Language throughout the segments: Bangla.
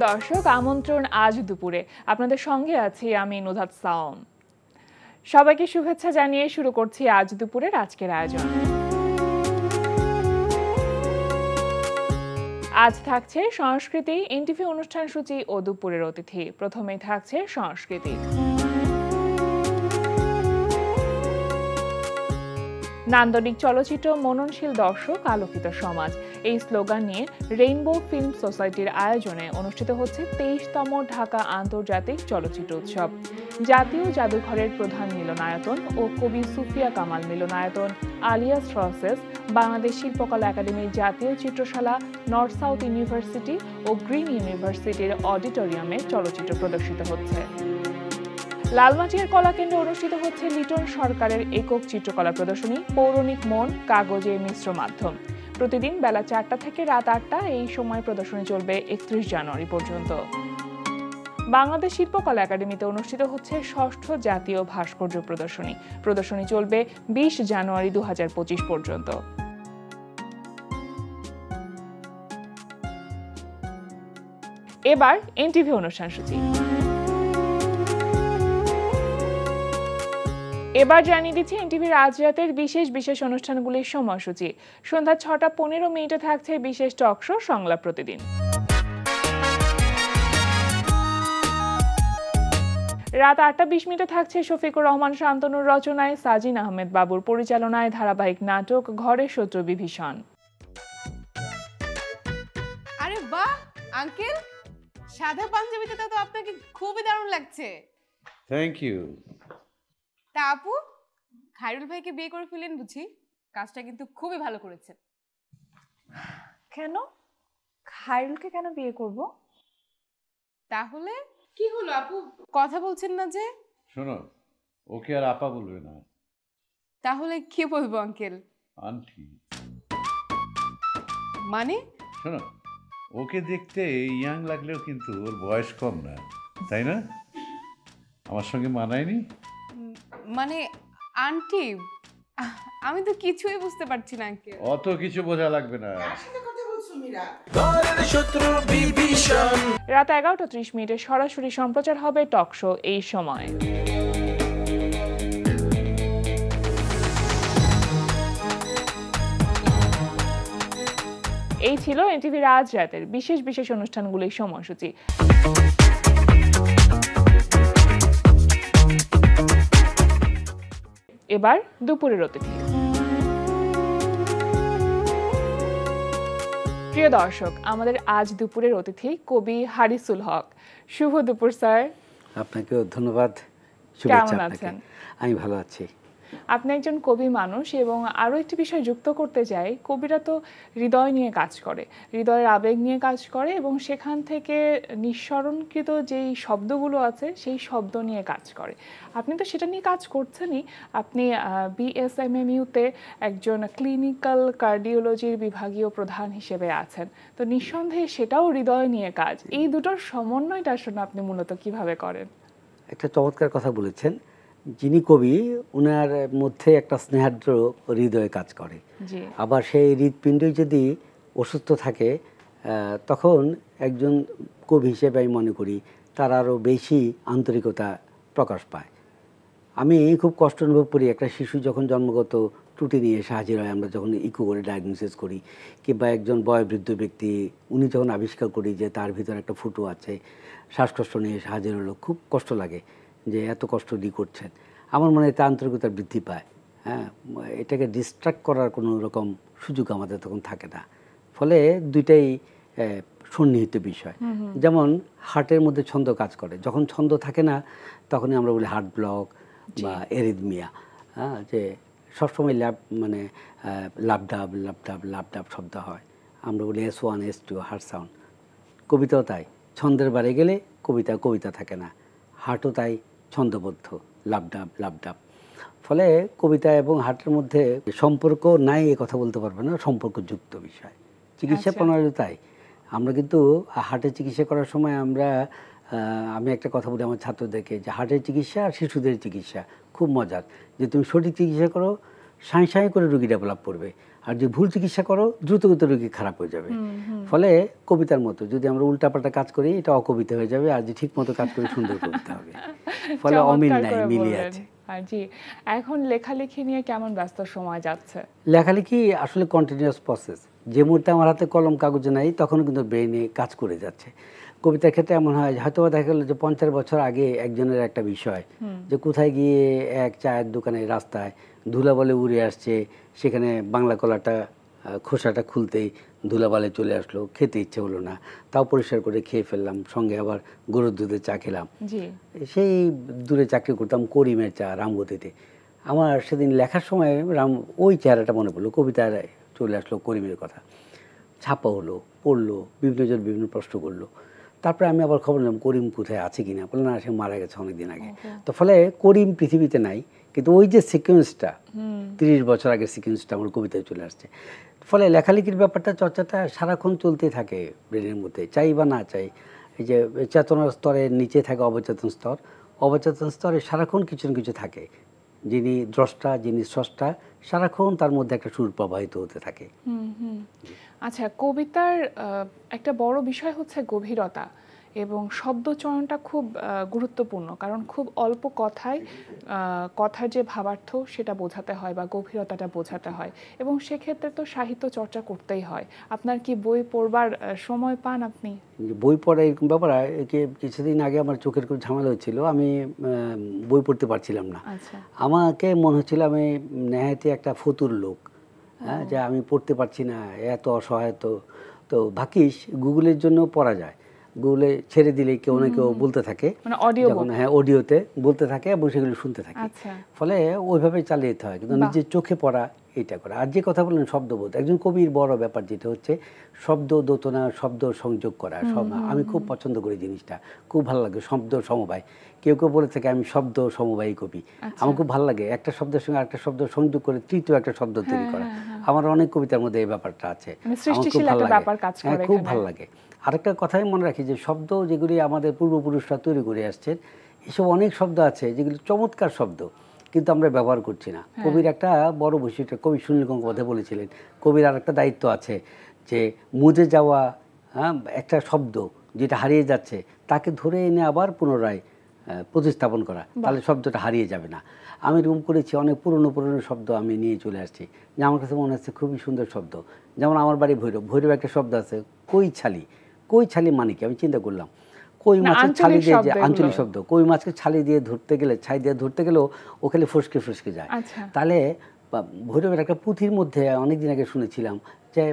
দর্শক, আমন্ত্রণ আজ দুপুরে। আপনাদের সঙ্গে আছি আমি নুধাত সাওম। সবাইকে শুভেচ্ছা জানিয়ে শুরু করছি আজ দুপুরের আজকের আয়োজন। আজ থাকছে সংস্কৃতি, এনটিভি অনুষ্ঠান সূচি ও দুপুরের অতিথি। প্রথমেই থাকছে সংস্কৃতি। নান্দনিক চলচ্চিত্র, মননশীল দর্শক, আলোকিত সমাজ, এই স্লোগান নিয়ে রেইনবো ফিল্ম সোসাইটির আয়োজনে অনুষ্ঠিত হচ্ছে 23তম ঢাকা আন্তর্জাতিক চলচ্চিত্র উৎসব। জাতীয় জাদুঘরের প্রধান মিলনায়তন ও কবি সুফিয়া কামাল মিলনায়তন, আলিয়াস প্রসেস, বাংলাদেশ শিল্পকলা একাডেমির জাতীয় চিত্রশালা, নর্থ সাউথ ইউনিভার্সিটি ও গ্রিন ইউনিভার্সিটির অডিটোরিয়ামে চলচ্চিত্র প্রদর্শিত হচ্ছে। লালমাটিয়ার কলাকেন্দ্রে অনুষ্ঠিত হচ্ছে লিটন সরকারের একক চিত্রকলা প্রদর্শনী পৌরাণিক মন, কাগজে মিশ্র মাধ্যম। প্রতিদিন বেলা 4টা থেকে রাত 8টা এই সময় প্রদর্শনী চলবে 31 জানুয়ারি পর্যন্ত। বাংলাদেশ শিল্পকলা একাডেমিতে অনুষ্ঠিত হচ্ছে 6ষ্ঠ জাতীয় ভাস্কর্য প্রদর্শনী। প্রদর্শনী চলবে 20 জানুয়ারি 2025 পর্যন্ত। এবার এনটিভি অনুষ্ঠান সূচি। এবার জানিয়ে দিচ্ছি এনটিভির আজ রাতের বিশেষ অনুষ্ঠানগুলির সময়সূচি। সন্ধ্যা 6টা 15 মিনিটে থাকছে বিশেষ টক শো সংলাপ প্রতিদিন। রাত 8টা 20 মিনিটে থাকছে শফিকুর রহমান শান্তনুর রচনায় সাজিন আহমেদ বাবুর পরিচালনায় ধারাবাহিক নাটক ঘরের শত্রু বিভীষণ। আরে বাহ আঙ্কেল, সাদা পাঞ্জাবিতে তো আপনাকে খুবই দারুণ লাগছে। Thank you. তা আপু, খায়রুল ভাইকে বিয়ে করে ফেলেন বুঝি? কাজটা কিন্তু খুবই ভালো করেছেন। কেন? খায়রুলকে কেন বিয়ে করব? তাহলে কি হলো আপু, কথা বলছেন না যে? শোনো, ওকে আর আপা বলবে না। তাহলে কি বলবো আঙ্কেল? আন্টি। মানে? শোনো, ওকে দেখতে ইয়াং লাগলেও কিন্তু ওর বয়স কম না, তাই না? আমার সঙ্গে মানায়নি? মানে আন্টি, আমি তো কিছুই বুঝতে পারছি না আঙ্কেল। অত কিছু বোঝা লাগবে না। রাত 11টা 30 মিনিটে সরাসরি সম্প্রচার হবে টক শো এই সময়। এই ছিল এনটিভির আজ রাতের বিশেষ অনুষ্ঠানগুলির সময়সূচি। এবার দুপুরের অতিথি। প্রিয় দর্শক, আমাদের আজ দুপুরের অতিথি কবি হারিসুল হক। শুভ দুপুর স্যার। আপনাকেও ধন্যবাদ। কেমন আছেন? আমি ভালো আছি। আপনি একজন কবি মানুষ, এবং আরও একটি বিষয় যুক্ত করতে চাই, কবিরা তো হৃদয় নিয়ে কাজ করে, হৃদয়ের আবেগ নিয়ে কাজ করে, এবং সেখান থেকে নিঃসরণকৃত যেই শব্দগুলো আছে সেই শব্দ নিয়ে কাজ করে। আপনি তো সেটা নিয়ে কাজ করছেনই। আপনি বিএসএমএমইউতে একজন ক্লিনিক্যাল কার্ডিওলজির বিভাগীয় প্রধান হিসেবে আছেন, তো নিঃসন্দেহে সেটাও হৃদয় নিয়ে কাজ। এই দুটোর সমন্বয়টা আসলে আপনি মূলত কিভাবে করেন? একটা চমৎকার কথা বলেছেন। যিনি কবি, ওনার মধ্যে একটা স্নেহার্দ্র হৃদয়ে কাজ করে। আবার সেই হৃৎপিণ্ডই যদি অসুস্থ থাকে, তখন একজন কবি হিসেবে আমি মনে করি তার আরও বেশি আন্তরিকতা প্রকাশ পায়। আমি খুব কষ্ট অনুভব করি একটা শিশু যখন জন্মগত ত্রুটি নিয়ে এসে হাজির হয়, আমরা যখন ইকো করে ডায়াগনোসিস করি, কিংবা একজন বয়োবৃদ্ধ ব্যক্তি উনি যখন আবিষ্কার করি যে তার ভিতরে একটা ফুটো আছে, শ্বাসকষ্ট নিয়ে এসে হাজির হলো, খুব কষ্ট লাগে যে এত কষ্ট দিয়ে করছেন। আমার মনে হয় তা আন্তরিকতা বৃদ্ধি পায়। হ্যাঁ, এটাকে ডিস্ট্রাক্ট করার কোনো রকম সুযোগ আমাদের তখন থাকে না। ফলে দুইটাই সন্নিহিত বিষয়। যেমন হার্টের মধ্যে ছন্দ কাজ করে, যখন ছন্দ থাকে না তখনই আমরা বলি হার্ট ব্লক বা এরিথমিয়া। হ্যাঁ, যে সবসময় লাবডাব লাবডাব লাবডাব শব্দ হয়, আমরা বলি S1 S2 হার্ট সাউন্ড। কবিতাও তাই, ছন্দের বারে গেলে কবিতা থাকে না, হার্টও তাই ছন্দবদ্ধ, লাবডাব লাবডাব। ফলে কবিতা এবং হার্টের মধ্যে সম্পর্ক নাই এ কথা বলতে পারবে না, সম্পর্কযুক্ত বিষয়। চিকিৎসা প্রণালী তাই। আমরা কিন্তু হার্টের চিকিৎসা করার সময় আমি একটা কথা বলি আমার ছাত্রদেরকে, যে হার্টের চিকিৎসা আর শিশুদের চিকিৎসা খুব মজার। যে তুমি সঠিক চিকিৎসা করো, সাঁই করে রুগী ডেভেলপ করবে, আর যে ভুল চিকিৎসা করো দ্রুতগত রোগী খারাপ হয়ে যাবে। ফলে কবিতার মতো যদি আমরা উল্টাপাল্টা কাজ করি এটা অকবিতা হয়ে যাবে, আর যে ঠিক মতো কাজ করি সুন্দর কবিতা হবে। ফলে অমিল নাই, মিলিয়ে আছে। আর জি, এখন লেখালেখি নিয়ে কেমন ব্যস্ত সময় যাচ্ছে? লেখালেখি আসলে কন্টিনিউয়াস প্রসেস। যে মুহূর্তে আমার হাতে কলম কাগজে নাই তখন কিন্তু ব্রেইনে কাজ করে যাচ্ছে। কবিতার ক্ষেত্রে এমন হয় হয়তো দেখা গেল যে 50 বছর আগে একজনের একটা বিষয়, যে কোথায় গিয়ে এক চায়ের দোকানে রাস্তায় ধুলাবালি উড়ে আসছে, সেখানে বাংলা কলাটা খোসাটা খুলতেই ধুলাবালি চলে আসলো, খেতে ইচ্ছে হলো না, তাও পরিষ্কার করে খেয়ে ফেললাম, সঙ্গে আবার গরুর দুধে চা খেলাম। সেই দূরে চাকরি করতাম করিমের চা রামগতিতে। আমার সেদিন লেখার সময় ওই চেহারাটা মনে পড়লো, কবিতায় চলে আসলো করিমের কথা, ছাপা হলো, পড়লো, বিভিন্ন জন বিভিন্ন প্রশ্ন করলো। তারপরে আমি আবার খবর নিলাম করিম কোথায় আছে কিনা, বললো না সে মারা গেছে অনেকদিন আগে। তো ফলে করিম পৃথিবীতে নাই, কিন্তু ওই যে সিকোয়েন্সটা 30 বছর আগের সিকোয়েন্সটা আমার কবিতায় চলে আসছে। ফলে লেখালেখির ব্যাপারটা চর্চাটা সারাক্ষণ চলতে থাকে ব্রেনের মধ্যে, চাই বা না চাই। এই যে চেতনার স্তরের নিচে থাকে অবচেতন স্তর, অবচেতন স্তরে সারাক্ষণ কিছু না কিছু থাকে, যিনি দ্রষ্টা যিনি স্রষ্টা, সারাক্ষণ তার মধ্যে একটা সুর প্রবাহিত হতে থাকে। আচ্ছা, কবিতার একটা বড় বিষয় হচ্ছে গভীরতা, এবং শব্দচয়নটা খুব গুরুত্বপূর্ণ, কারণ খুব অল্প কথায় কথার যে ভাবার্থ সেটা বোঝাতে হয় বা গভীরতাটা বোঝাতে হয়, এবং সেক্ষেত্রে তো সাহিত্য চর্চা করতেই হয়। আপনার কি বই পড়বার সময় পান আপনি? বই পড়া এরকম ব্যাপার, কিছুদিন আগে আমার চোখের খুব ঝামেলা হচ্ছিল, আমি বই পড়তে পারছিলাম না। আমাকে মনে হচ্ছিল আমি নেহায়েতি একটা ফতুর লোক, হ্যাঁ, যে আমি পড়তে পারছি না, এত অসহায়। তো ভাগ্যিস গুগলের জন্য পড়া যায়, গুগলে ছেড়ে দিলে কেউ না কেউ বলতে থাকে, হ্যাঁ অডিওতে বলতে থাকে এবং সেগুলো শুনতে থাকে। ফলে ওইভাবে চালিয়ে যেতে হয়, কিন্তু নিজের চোখে পড়া এটা করা। আর যে কথা বললেন শব্দবোধ, একজন কবির বড় ব্যাপার যেটা হচ্ছে শব্দ দোতনা, শব্দ সংযোগ করা। আমি খুব পছন্দ করি জিনিসটা, খুব ভালো লাগে শব্দ সমবায়। কেউ কেউ বলে থাকে আমি শব্দ সমবায়ী কবি। আমার খুব ভালো লাগে একটা শব্দের সঙ্গে আরেকটা শব্দ সংযোগ করে তৃতীয় একটা শব্দ তৈরি করা। আমার অনেক কবিতার মধ্যে এই ব্যাপারটা আছে, খুব ভালো লাগে। আরেকটা কথাই মনে রাখি যে শব্দ যেগুলি আমাদের পূর্বপুরুষরা তৈরি করে আসছেন, এসব অনেক শব্দ আছে যেগুলি চমৎকার শব্দ, কিন্তু আমরা ব্যবহার করছি না। কবির একটা বড় বৈশিষ্ট্য, কবি সুনীল গঙ্গোপাধ্যায় বলেছিলেন, কবির আর একটা দায়িত্ব আছে যে মুজে যাওয়া একটা শব্দ যেটা হারিয়ে যাচ্ছে তাকে ধরে এনে আবার পুনরায় প্রতিস্থাপন করা, তাহলে শব্দটা হারিয়ে যাবে না। আমি রুম করেছি, অনেক পুরনো শব্দ আমি নিয়ে চলে আসছি, যে আমার কাছে মনে হচ্ছে খুবই সুন্দর শব্দ। যেমন আমার বাড়ি ভৈরব একটা শব্দ আছে কৈছালি। কৈছালি মানে কি আমি চিন্তা করলাম, কই মাছের ছালি দিয়ে, যে আঞ্চলিক শব্দ, কই মাছকে ছালি দিয়ে ধরতে গেলে, ছাই দিয়ে ধরতে গেলেও ও খালি ফসকে ফসকে যায়। তাহলে ভৈরবের একটা পুঁথির মধ্যে অনেকদিন আগে শুনেছিলাম যে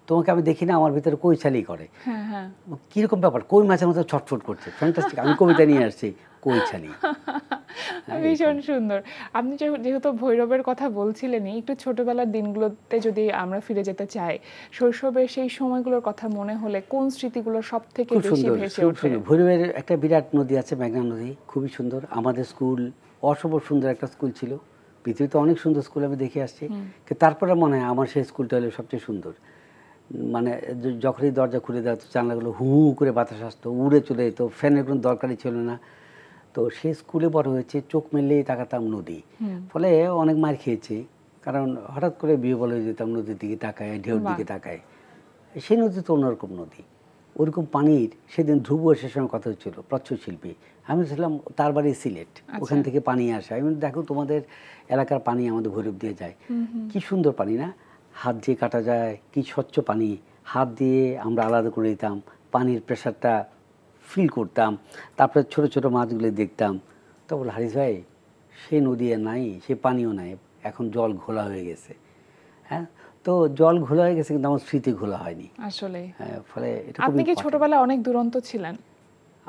তোমাকে আমি দেখি না, আমার ভিতরে কই ছালি করে। কিরকম ব্যাপার, কই মাছের মতো ছটফট করছে, ফ্যান্টাস্টিক। আমি কবিতা নিয়ে আসছি কই ছালি। ভীষণ সুন্দর। আপনি যেহেতু ভৈরবের কথা বলছিলেনই, একটু ছোটবেলার দিনগুলোতে যদি আমরা ফিরে যেতে চাই, শৈশবের সেই সময়গুলোর কথা মনে হলে কোন স্মৃতিগুলো সব থেকে বেশি ভেসে ওঠে? ভৈরবের একটা বিরাট নদী আছে, মেঘনা নদী, খুবই সুন্দর। আমাদের স্কুল অসম্ভব সুন্দর একটা স্কুল ছিল, পৃথিবীতে অনেক সুন্দর স্কুল আমি দেখে আসছি, কিন্তু তারপরে মনে হয় আমার সেই স্কুলটা হলো সবচেয়ে সুন্দর। মানে যখনই দরজা খুলে দেওয়া হতো জানলাগুলো হু হু করে বাতাস আসতো, উড়ে চলে যেত, ফ্যানের কোনো দরকারই ছিল না। তো সেই স্কুলে বড় হয়েছে, চোখ মেললেই তাকাতাম নদী। ফলে অনেক মার খেয়েছি, কারণ হঠাৎ করে বিয়ে বলে যেতাম নদীর দিকে তাকায়, ঢেউর দিকে তাকায়। সেই নদী তো অন্যরকম নদী, ওরকম পানির। সেদিন ধ্রুব সে সময় কথা হচ্ছিল, প্রচ্ছদ শিল্পী। আমি ছিলাম তার বাড়ি সিলেট, ওখান থেকে পানি আসে। আমি দেখো তোমাদের এলাকার পানি আমাদের ভৈরব দিয়ে যায়, কি সুন্দর পানি না, হাত দিয়ে কাটা যায়, কি স্বচ্ছ পানি। হাত দিয়ে আমরা আলাদা করে দিতাম, পানির প্রেশারটা ফিল করতাম। তারপরে ছোট ছোট মাছগুলো দেখতাম। তো বল হারিস ভাই, সে নদী নাই, সে পানিও নাই, এখন জল ঘোলা হয়ে গেছে। হ্যাঁ, তো জল ঘোলা হয়ে গেছে, কিন্তু আমার স্মৃতি ঘোলা হয়নি আসলে। ফলে আপনি কি ছোটবেলায় অনেক দুরন্ত ছিলেন?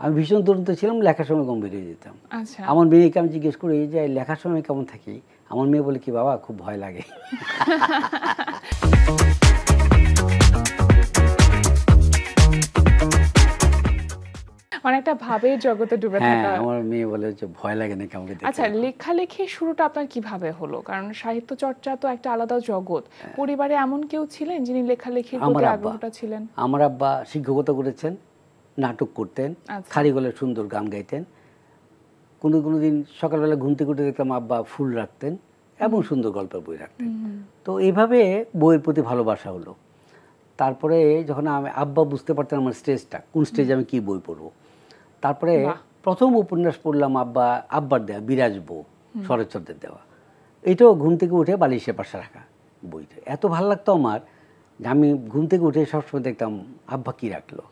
আমি ভীষণ দুরন্ত ছিলাম, লেখার সময় গম্ভীর হয়ে যেতাম। আমার মেয়েকে আমি জিজ্ঞেস করি যে লেখার সময় কেমন থাকি, আমার মেয়ে বলে কি বাবা খুব ভয় লাগে। অনেকটা ভাবের জগতে ডুবে থাকা। আমার মেয়ে বলে যে ভয় লাগে না কেমন। আচ্ছা, লেখালেখির শুরুটা আপনার কিভাবে হলো? কারণ সাহিত্য চর্চা তো একটা আলাদা জগৎ। পরিবারে এমন কেউ ছিলেন যিনি লেখালেখির প্রতি আগ্রহটা ছিলেন? আমার আব্বা শিক্ষকতা করেছেন, নাটক করতেন, খালি গলায় সুন্দর গান গাইতেন। কোনো দিন সকালবেলা ঘুম থেকে উঠে দেখতাম আব্বা ফুল রাখতেন, এবং সুন্দর গল্পের বই রাখতেন। তো এইভাবে বইয়ের প্রতি ভালোবাসা হলো। তারপরে যখন আমি আব্বা বুঝতে পারতেন আমার স্টেজটা, কোন স্টেজে আমি কী বই পড়বো। তারপরে প্রথম উপন্যাস পড়লাম আব্বার দেওয়া বিরাজ বউ, শরৎচন্দ্রের দেওয়া। এটাও ঘুম থেকে উঠে বালিশের পাশে রাখা বইটা এত ভালো লাগতো আমার যে আমি ঘুম থেকে উঠে সবসময় দেখতাম আব্বা কী রাখলো।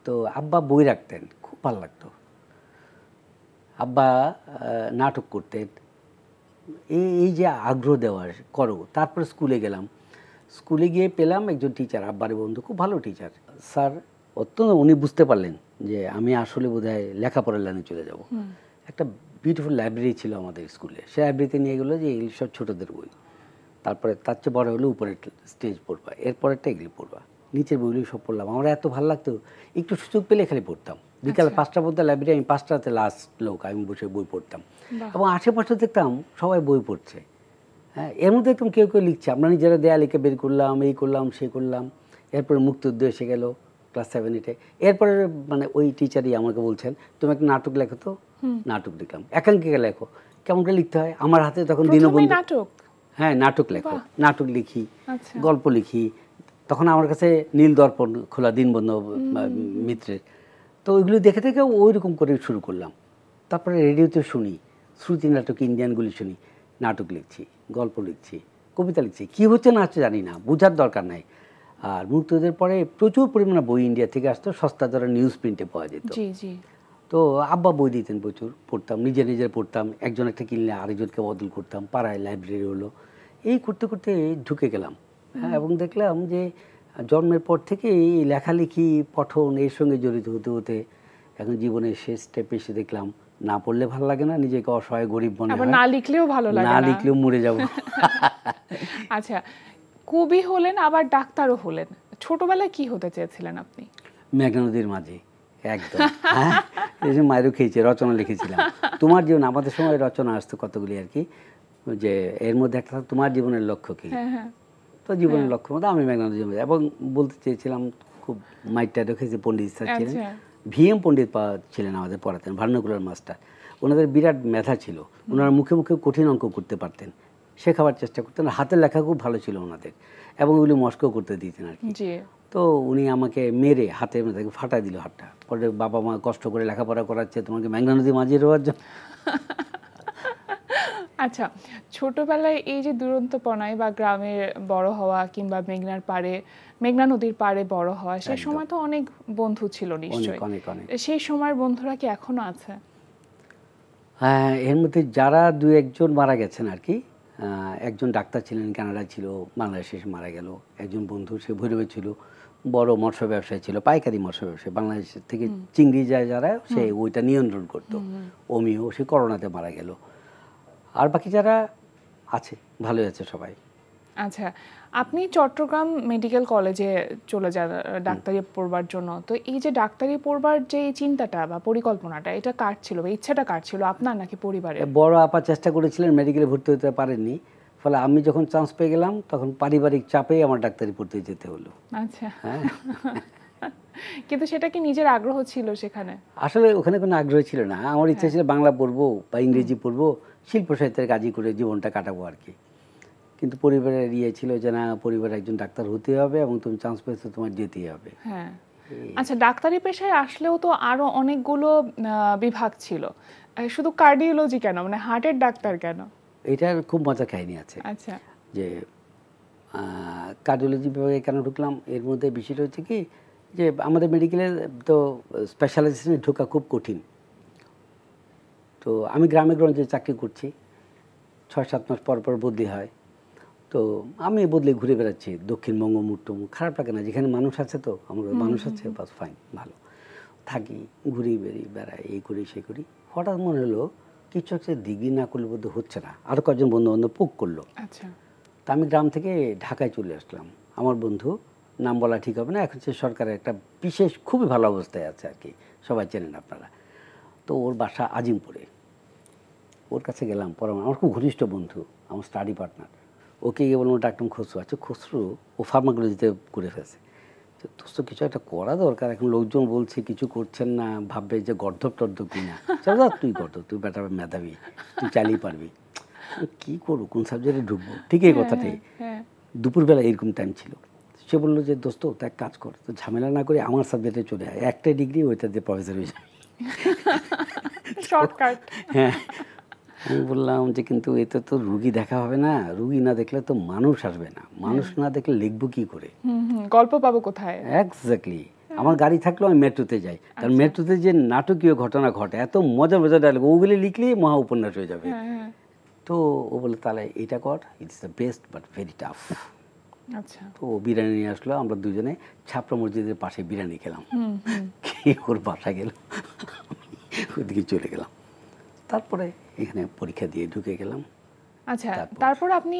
তো আব্বা বই রাখতেন, খুব ভালো লাগতো। আব্বা নাটক করতেন। এই যে আগ্রহ দেওয়ার করো। তারপরে স্কুলে গেলাম, স্কুলে গিয়ে পেলাম একজন টিচার, আব্বার বন্ধু, খুব ভালো টিচার স্যার। অত্যন্ত উনি বুঝতে পারলেন যে আমি আসলে বোধহয় লেখাপড়ার লাইনে চলে যাব। একটা বিউটিফুল লাইব্রেরি ছিল আমাদের স্কুলে, সে লাইব্রেরিতে নিয়ে গেলো যে এগুলি সব ছোটোদের বই, তারপরে তার চেয়ে বড় হলো উপরের স্টেজ পড়বা, এরপরেরটা এগুলি পড়বা, নিচের বইগুলি সব পড়লাম। আমার এত ভালো লাগতো, একটু সুযোগ পেলে খালি পড়তাম। বিকাল 5টা পর্যন্ত লাইব্রেরি, আমি 5টাতে লাস্ট লোক, আমি বসে বই পড়তাম। এবং আশেপাশে দেখতাম সবাই বই পড়ছে। হ্যাঁ, এর মধ্যে একদম কেউ কেউ লিখছে, আমরা নিজেরা দেয়া লিখে বের করলাম, এই করলাম সেই করলাম। এরপরে মুক্তিযুদ্ধ এসে গেল ক্লাস 7-8-এ। এরপরে মানে ওই টিচারই আমাকে বলছেন তুমি একটা নাটক লেখো। তো নাটক লিখলাম। একাঙ্কিকা লেখো, কেমন করে লিখতে হয়। আমার হাতে তখন দীনবন্ধু, হ্যাঁ নাটক লেখো, নাটক লিখি, গল্প লিখি। তখন আমার কাছে নীল দর্পণ খোলা দীনবন্ধু মিত্রের, তো ওইগুলো দেখে দেখে ওই রকম করে শুরু করলাম। তারপরে রেডিওতে শুনি শ্রুতি নাটক, ইন্ডিয়ানগুলি শুনি, নাটক লিখছি, গল্প লিখছি, কবিতা লিখছি। কী হচ্ছে না হচ্ছে জানি না, বোঝার দরকার নাই। আর মুক্তিযুদ্ধের পরে প্রচুর পরিমাণে বই ইন্ডিয়া থেকে আসতো, সস্তা দরে নিউজ প্রিন্টে পাওয়া যেত। তো আব্বা বই দিতেন প্রচুর, পড়তাম, নিজের পড়তাম। একজন একটা কিনলে আরেকজনকে বদল করতাম, পাড়ায় লাইব্রেরি হলো। এই করতে করতে ঢুকে গেলাম। হ্যাঁ, এবং দেখলাম যে জন্মের পর থেকে এই লেখালেখি পঠন এর সঙ্গে জড়িত হতে হতে এখন জীবনের শেষ স্টেপে এসে দেখলাম না পড়লে ভালো লাগে না, নিজেকে অসহায় গরিব মনে হয়, না লিখলেও ভালো লাগে না, না লিখলেও মরে যাব। আচ্ছা, কবি হলেন আবার ডাক্তারও হলেন। ছোটবেলায় কি হতে চেয়েছিলেন আপনি? মেঘনা নদীর মাঝি, একদম। হ্যাঁ, এই যে মায়েরও খেয়েছে, রচনা লিখেছিলাম। তোমার জীবন, আমাদের সময় রচনা আসতো কতগুলি আর কি, যে এর মধ্যে একটা তোমার জীবনের লক্ষ্য কি। তো জীবনের লক্ষ্য মধ্যে আমি মেঘনা নদীর মাঝি, এবং বলতে চেয়েছিলাম খুব মাইকটা রেখেছে পণ্ডিত স্যার ছিলেন, VM পণ্ডিত ছিলেন আমাদের পড়াতেন, ভার্নাকুলার মাস্টার। ওনাদের বিরাট মেধা ছিল, ওনারা মুখে মুখে কঠিন অঙ্ক করতে পারতেন, শেখাবার চেষ্টা করতেন। হাতের লেখা খুব ভালো ছিল ওনাদের, এবং ওগুলি মস্কও করতে দিতেন আর কি। তো উনি আমাকে মেরে হাতে ফাটাই দিল হাতটা। পরে বাবা মা কষ্ট করে লেখাপড়া করাচ্ছে, তোমাকে মেঘনা নদী মাঝি হওয়ার জন্য। আচ্ছা, ছোটবেলায় এই যে দুরন্তপনায় বা গ্রামে বড় হওয়া কিংবা মেঘনা নদীর পাড়ে বড় হওয়া, সেই সময় তো অনেক বন্ধু ছিল নিশ্চয়ই, সেই সময়ের বন্ধুরা কি এখনো আছে? হ্যাঁ, এর মধ্যে যারা 2-1জন মারা গেছেন আর কি। একজন ডাক্তার ছিলেন, কানাডায় ছিল, বাংলাদেশে মারা গেল। একজন বন্ধু সে ভৈরবে ছিল, বড় মৎস্য ব্যবসায়ী ছিল, পাইকারি মৎস্য ব্যবসায়ী, বাংলাদেশ থেকে চিংড়ি যায় যারা, সে ওইটা নিয়ন্ত্রণ করতো, অমিও, সে করোনাতে মারা গেল। আর বাকি যারা আছে ভালোই আছে সবাই। আচ্ছা, আপনি চট্টগ্রাম মেডিকেল কলেজে চলে যান ডাক্তারি পড়বার জন্য। তো এই যে ডাক্তারি পড়বার যে চিন্তাটা বা পরিকল্পনাটা, এটা কার ছিল বা ইচ্ছাটা কার ছিল, আপনার নাকি পরিবারের? বড় আপা চেষ্টা করেছিলেন, মেডিকেলে ভর্তি হতে পারেননি। ফলে আমি যখন চান্স পেয়ে গেলাম তখন পারিবারিক চাপেই আমার ডাক্তারি পড়তে যেতে হলো। আচ্ছা, কিন্তু সেটা কি নিজের আগ্রহ ছিল সেখানে? আসলে ওখানে কোনো আগ্রহ ছিল না, আমার ইচ্ছা ছিল বাংলা পড়বো বা ইংরেজি পড়বো, শিল্প সাহিত্যের কাজই করে জীবনটা কাটাবো আর কি। কিন্তু পরিবারের ছিল যে না, পরিবারে একজন ডাক্তার হতে হবে এবং তুমি চান্স পেয়েছো, তোমার যেতেই হবে। হ্যাঁ, আচ্ছা, ডাক্তারি পেশায় আসলেও তো আরো অনেকগুলো বিভাগ ছিল, শুধু কার্ডিওলজি কেন, মানে হার্টের ডাক্তার কেন? এটার খুব মজার কাহিনী আছে। আচ্ছা, যে কার্ডিওলজি বিভাগে কেন ঢুকলাম, এর মধ্যে বিষয়টা হচ্ছে কি যে আমাদের মেডিকেলে তো স্পেশালাইজেশনে ঢোকা খুব কঠিন। তো আমি গ্রামে গঞ্জে চাকরি করছি, 6-7 মাস পর পর বদলি হয়। তো আমি বদলে ঘুরে বেড়াচ্ছি দক্ষিণবঙ্গ, মুট্টুম, খারাপ লাগে না, যেখানে মানুষ আছে, তো আমার মানুষ আছে, বাস ফাইন, ভালো থাকি, ঘুরি বেড়াই, এই করি সেই করি। হঠাৎ মনে হলো কিছু একটা ডিগ্রি না করলে বোধ হচ্ছে না, আরও কয়েকজন বন্ধু বান্ধব পুক করলো। আচ্ছা, তা আমি গ্রাম থেকে ঢাকায় চলে আসলাম। আমার বন্ধু, নাম বলা ঠিক হবে না, এখন সে সরকারের একটা বিশেষ খুবই ভালো অবস্থায় আছে আর কি, সবাই চেনেন আপনারা। তো ওর বাসা আজিমপুরে, ওর কাছে গেলাম পরামর্শ, আমার খুব ঘনিষ্ঠ বন্ধু, আমার স্টাডি পার্টনার। ওকে গিয়ে বললাম ডাক্তার খসরু আছে, খসরু ও ফার্মাকোলজিতে করে ফেলছে, তো দোস্ত কিছু একটা করা দরকার, এখন লোকজন বলছে কিছু করছেন না, ভাববে যে গর্ধব টর্ধব কিনা, চল তুই গর্ধব, তুই বেটা মেধাবী, তুই চালিয়ে পারবি। কি করবো, কোন সাবজেক্টে ঢুকবো, ঠিক এই কথাটাই। হ্যাঁ দুপুরবেলা এরকম টাইম ছিল, সে বললো যে দোস্ত তো এক কাজ কর, তো ঝামেলা না করে আমার সাবজেক্টে চলে আয়, একটাই ডিগ্রি, ওইটা দিয়ে প্রফেসর হয়ে যাবে। শর্টকাট। হ্যাঁ, আমি বললাম যে কিন্তু এতে তো রুগী দেখা হবে না, রুগী না দেখলে তো মানুষ আসবে না, মানুষ না দেখলে লিখবো কি করে, গল্প পাবো কোথায়? এক্স্যাক্টলি। আমার গাড়ি থাকলেও আমি মেট্রোতে যাই, কারণ মেট্রোতে যে নাটকীয় ঘটনা ঘটে, এত মজা মজা ডায়লগ, ওগুলি লিখলেই মহা উপন্যাস হয়ে যাবে। তো ও বলে তাহলে এটা কর, it's the best but very tough. আচ্ছা, তো ও বিরিয়ানি নিয়ে আসলো, আমরা দুজনে ছাপড়া মসজিদের পাশে বিরিয়ানি খেলাম, খেয়ে ওর বাসা গেল, ওদিকে চলে গেলাম, তারপরে এখানে পরীক্ষা দিয়ে ঢুকে গেলাম। আচ্ছা, তারপর আপনি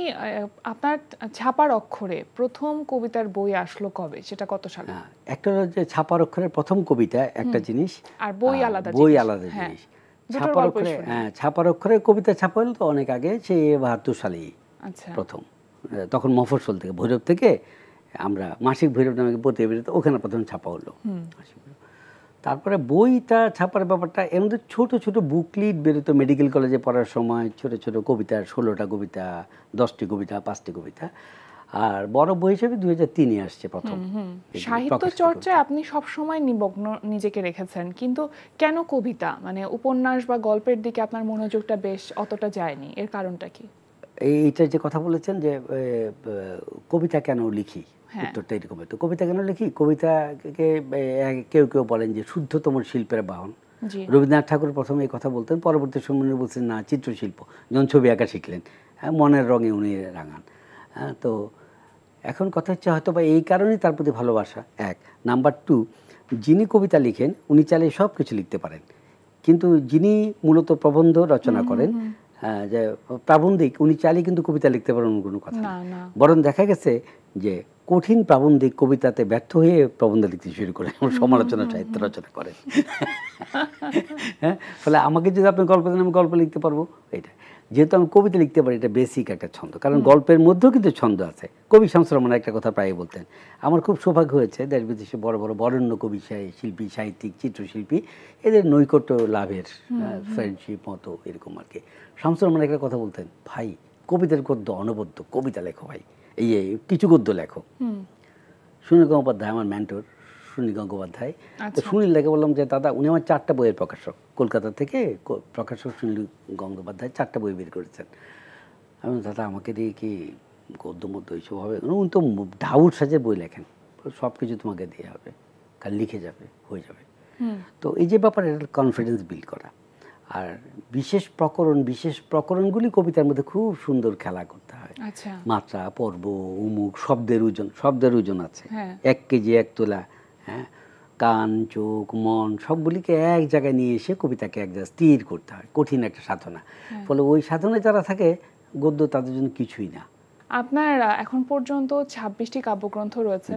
আপনার ছাপার অক্ষরে প্রথম কবিতার বই আসলো কবে, সেটা কত সালে? একটা হলো যে ছাপার অক্ষরের প্রথম কবিতা একটা জিনিস, আর বই আলাদা জিনিস। ছাপার অক্ষরে, হ্যাঁ, ছাপার অক্ষরে কবিতা ছাপা হলো তো অনেক আগে, সেই 72 সালেই প্রথম। তখন মফস্বল থেকে, ভৈরব থেকে আমরা মাসিক ভৈরব নামে পত্রিকা বেরোতো, ওখানে প্রথম ছাপা হলো। তারপরে বইটা ছাপার ব্যাপারটা, এর মধ্যে ছোটো ছোটো বুকলিট বেরোতো মেডিকেল কলেজে পড়ার সময়, ছোটো ছোটো কবিতা, 16টা কবিতা, 10টি কবিতা, 5টি কবিতা। আর বড় বই হিসেবে 2003-এ আসছে প্রথম। সাহিত্য চর্চায় আপনি সবসময় নিমগ্ন নিজেকে রেখেছেন, কিন্তু কেন কবিতা, মানে উপন্যাস বা গল্পের দিকে আপনার মনোযোগটা বেশ অতটা যায়নি, এর কারণটা কি? এইটা যে কথা বলেছেন যে কবিতা কেন লিখি, উত্তরটা এরকম। তো কবিতা কেন লিখি, কবিতাকে কেউ কেউ বলেন যে শুদ্ধতম শিল্পের বাহন। রবীন্দ্রনাথ ঠাকুর প্রথমে এই কথা বলতেন, পরবর্তী সময়ে বলছেন না, চিত্রশিল্প, যখন ছবি আঁকা শিখলেন, মনের রঙে উনি রাঙান। তো এখন কথা হচ্ছে হয়তো বা এই কারণেই তার প্রতি ভালোবাসা, এক। নাম্বার 2, যিনি কবিতা লিখেন উনি চাইলে সব কিছু লিখতে পারেন, কিন্তু যিনি মূলত প্রবন্ধ রচনা করেন, যে প্রাবন্ধিক, উনি চাইলে কিন্তু কবিতা লিখতে পারেন, কোনো কথা না। বরং দেখা গেছে যে কঠিন প্রাবন্ধিক কবিতাতে ব্যর্থ হয়ে প্রবন্ধ লিখতে শুরু করেন, সমালোচনা সাহিত্য রচনা করেন। হ্যাঁ, ফলে আমাকে যদি আপনি গল্প দেন, আমি গল্প লিখতে পারবো। এটা যেহেতু আমি কবিতা লিখতে পারি, এটা বেসিক একটা ছন্দ, কারণ গল্পের মধ্যেও কিন্তু ছন্দ আছে। কবি শামসুর রহমান একটা কথা প্রায় বলতেন, আমার খুব সৌভাগ্য হয়েছে দেশ বিদেশে বড় বড় বরেণ্য কবি, শিল্পী, সাহিত্যিক, চিত্রশিল্পী, এদের নৈকট্য লাভের, ফ্রেন্ডশিপ মতো এরকম আর কি। শামসুর রহমান একটা কথা বলতেন, ভাই কবিতার গদ্য অনবদ্য, কবিতা লেখো ভাই, এই কিছু গদ্য লেখো। সুনীল গঙ্গোপাধ্যায় আমার মেন্টর, সুনীল গঙ্গোপাধ্যায়। তো সুনীল দেখে বললাম যে দাদা, উনি আমার 4টা বইয়ের প্রকাশক, কলকাতা থেকে প্রকাশক সুনীল গঙ্গোপাধ্যায় 4টা বই বের করেছেন। আমি দাদা আমাকে দিয়ে কি গদ্য মধ্য এইসব হবে? উনি তো ঢাউর সাজে বই লেখেন, সব কিছু তোমাকে দিয়ে হবে, খালি লিখে যাবে, হয়ে যাবে। তো এই যে ব্যাপারে কনফিডেন্স বিল্ড করা, আর বিশেষ প্রকরণগুলি কবিতার মধ্যে খুব সুন্দর খেলা করতে হয়। মাত্রা, পর্ব, উমুক, শব্দের ওজন আছে, 1 কেজি 1 তোলা। হ্যাঁ, কান, চোখ, মন সবগুলিকে এক জায়গায় নিয়ে এসে কবিতাকে এক জায়গায় স্থির করতে হয়, কঠিন একটা সাধনা। ফলে ওই সাধনায় যারা থাকে, গদ্য তাদের জন্য কিছুই না। আপনার এখন পর্যন্ত 26টি কাব্যগ্রন্থ রয়েছে,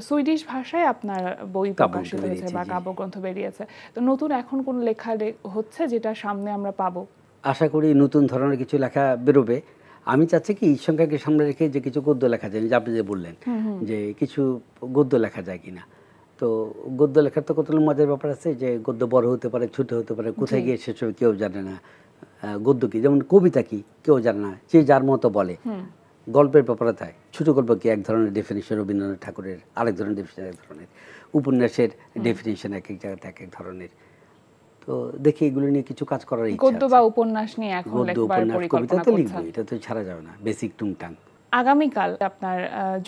সুইডিশ ভাষায় আপনার বই প্রকাশিত হয়েছে বা কাব্যগ্রন্থ বেরিয়েছে। তো নতুন এখন কোন লেখা হচ্ছে যেটা সামনে আমরা পাবো? আশা করি নতুন ধরনের কিছু লেখা বেরোবে। আমি চাচ্ছি কি সংখ্যাকে সামনে রেখে যে কিছু গদ্য লেখা যায়, যে আপনি যে বললেন যে কিছু গদ্য লেখা যায় কিনা। তো গদ্য লেখার তো কত মজার ব্যাপার আছে, যে গদ্য বড় হতে পারে, ছোট হতে পারে, কোথায় গিয়ে শেষ হবে কেউ জানে না। গদ্য কি, যেমন কবিতা কি কেউ জানে না, যে যার মতো বলে। গল্পের ব্যাপারে তাই, ছোটো গল্প কি এক ধরনের ডেফিনেশন, রবীন্দ্রনাথ ঠাকুরের আরেক ধরনের ডেফিনেশন এক ধরনের, উপন্যাসের ডেফিনেশন এক এক জায়গাতে এক এক ধরনের। তো দেখি এগুলো নিয়ে কিছু কাজ করার ইচ্ছা আছে। গদ্য বা উপন্যাস নিয়ে এখন লেখবার পরিকল্পনা করছেন? এটা তো ছাড়া যাবে না, বেসিক টুংটাং। আগামীকাল আপনার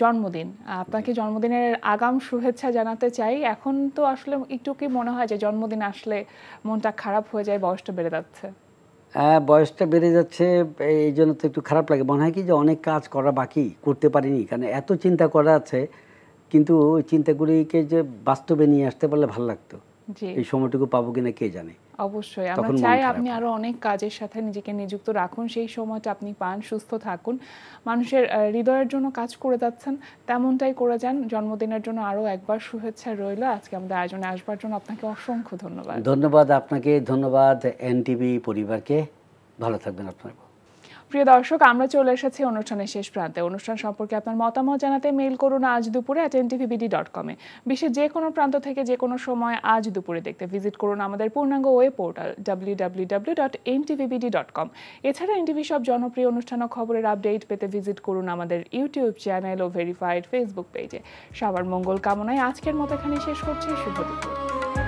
জন্মদিন, আপনাকে জন্মদিনের আগাম শুভেচ্ছা জানাতে চাই। এখন তো আসলে একটু কি মনে হয় যে জন্মদিন আসলে মনটা খারাপ হয়ে যায়, বয়সটা বেড়ে যাচ্ছে? বয়সটা বেড়ে যাচ্ছে, এই জন্য তো একটু খারাপ লাগে। মনে হয় কি যে অনেক কাজ করা বাকি, করতে পারিনি, কারণ এত চিন্তা করা আছে, কিন্তু ওই চিন্তাগুলিকে যে বাস্তবে নিয়ে আসতে পারলে ভালো লাগতো। এই সময়টুকু পাবো কিনা কে জানে। অবশ্যই আমরা চাই আপনি আরো অনেক কাজের সাথে নিজেকে নিযুক্ত রাখুন, সেই সময়টা আপনি পান, সুস্থ থাকুন, মানুষের হৃদয়ের জন্য কাজ করে যাচ্ছেন, তেমনটাই করে যান। জন্মদিনের জন্য আরো একবার শুভেচ্ছা রইল। আজকে আমাদের আয়োজনে আসবার জন্য আপনাকে অসংখ্য ধন্যবাদ। ধন্যবাদ আপনাকে, ধন্যবাদ এনটিভি পরিবারকে। ভালো থাকবেন আপনারা। প্রিয় দর্শক, আমরা চলে এসেছি অনুষ্ঠানের শেষ প্রান্তে। অনুষ্ঠান সম্পর্কে আপনার মতামত জানাতে মেইল করুন আজ দুপুরে @ntvbd.com-এ। বিশ্বের যে কোনো প্রান্ত থেকে যে কোনো সময় আজ দুপুরে দেখতে ভিজিট করুন আমাদের পূর্ণাঙ্গ ওয়েব পোর্টাল www.ntvbd.com। এছাড়া এনটিভি সব জনপ্রিয় অনুষ্ঠান ও খবরের আপডেট পেতে ভিজিট করুন আমাদের ইউটিউব চ্যানেল ও ভেরিফাইড ফেসবুক পেজে। সবার মঙ্গল কামনায় আজকের মতো এখানে শেষ করছি। শুভ দুপুর।